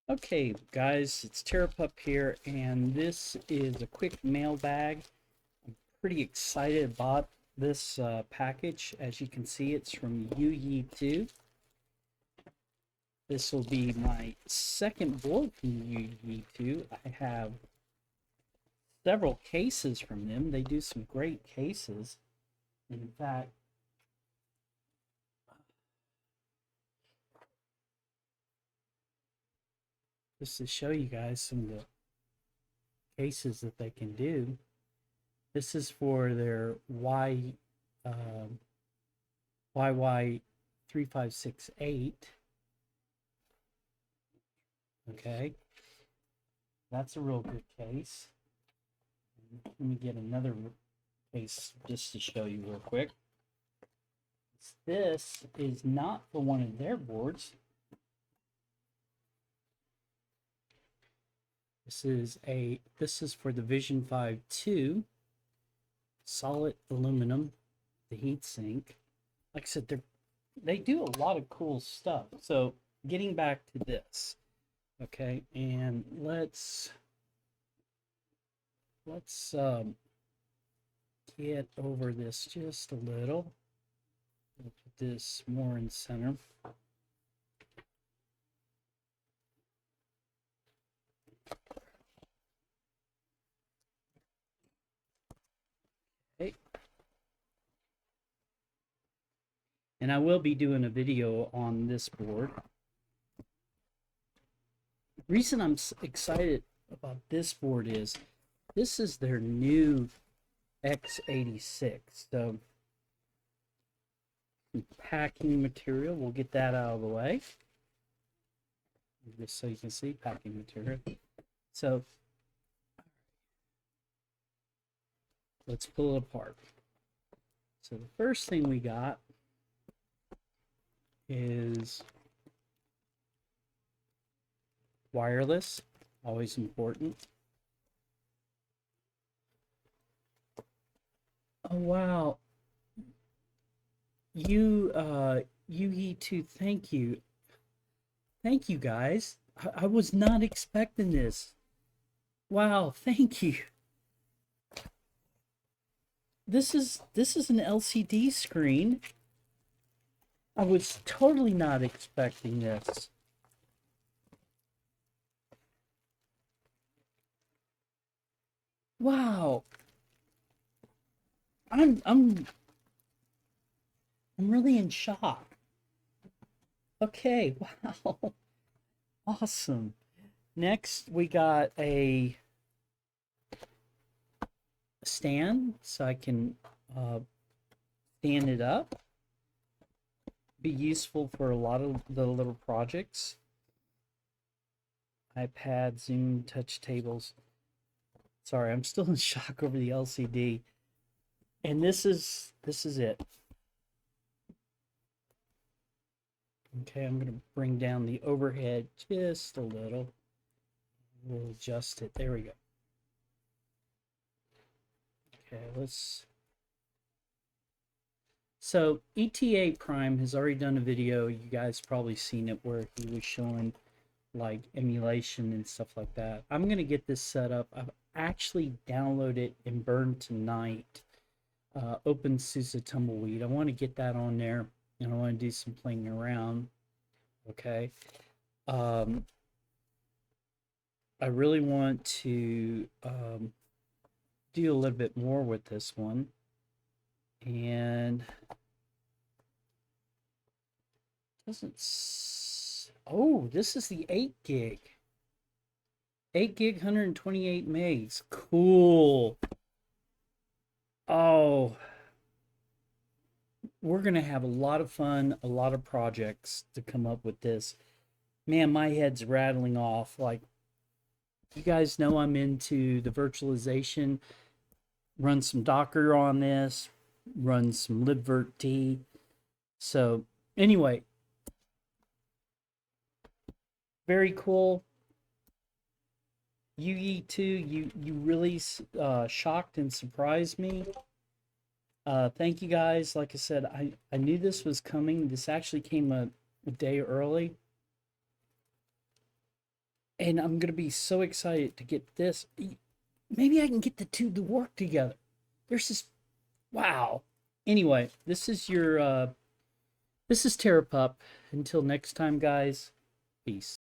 Okay, guys, it's TerrorPUP here, and this is a quick mailbag. I'm pretty excited about this package. As you can see, it's from Youyeetoo. This will be my second board from Youyeetoo. I have several cases from them. They do some great cases. In fact, just to show you guys some of the cases that they can do. This is for their YY3568. Okay, that's a real good case. Let me get another case just to show you real quick. This is not for one of their boards. This is for the Vision 5 2 solid aluminum, the heat sink. Like I said, they do a lot of cool stuff. So getting back to this, okay, and let's get over this just a little. We'll put this more in center. Okay. And I will be doing a video on this board. The reason I'm excited about this board is this is their new X86. So packing material, we'll get that out of the way. Just so you can see packing material. So let's pull it apart. So the first thing we got is wireless, always important. Oh wow, Youyeetoo, thank you guys. I was not expecting this. Wow, thank you. This is an LCD screen. I was totally not expecting this. Wow. I'm really in shock. Okay, wow. Awesome. Next, we got a stand so I can stand it up. Be useful for a lot of the little projects. iPad, Zoom, touch tables. Sorry, I'm still in shock over the LCD. And this is it. Okay, I'm going to bring down the overhead just a little. We'll adjust it. There we go. Okay, So ETA Prime has already done a video. You guys probably seen it where he was showing like emulation and stuff like that. I'm going to get this set up. I've actually downloaded and burned tonight openSUSE Tumbleweed. I want to get that on there, and I want to do some playing around. Okay. I really want to do a little bit more with this one. And oh, this is the 8 gig. 8 gig, 128 megs. Cool. Oh, we're going to have a lot of fun, a lot of projects to come up with this. Man, my head's rattling off. Like, you guys know I'm into the virtualization. Run some Docker on this, run some libvirt. So anyway, very cool. Youyeetoo, you really shocked and surprised me. Thank you guys. Like I said, I knew this was coming. This actually came a day early. And I'm going to be so excited to get this. Maybe I can get the two to work together. There's this, wow. Anyway, this is your, this is TerrorPUP. Until next time, guys, peace.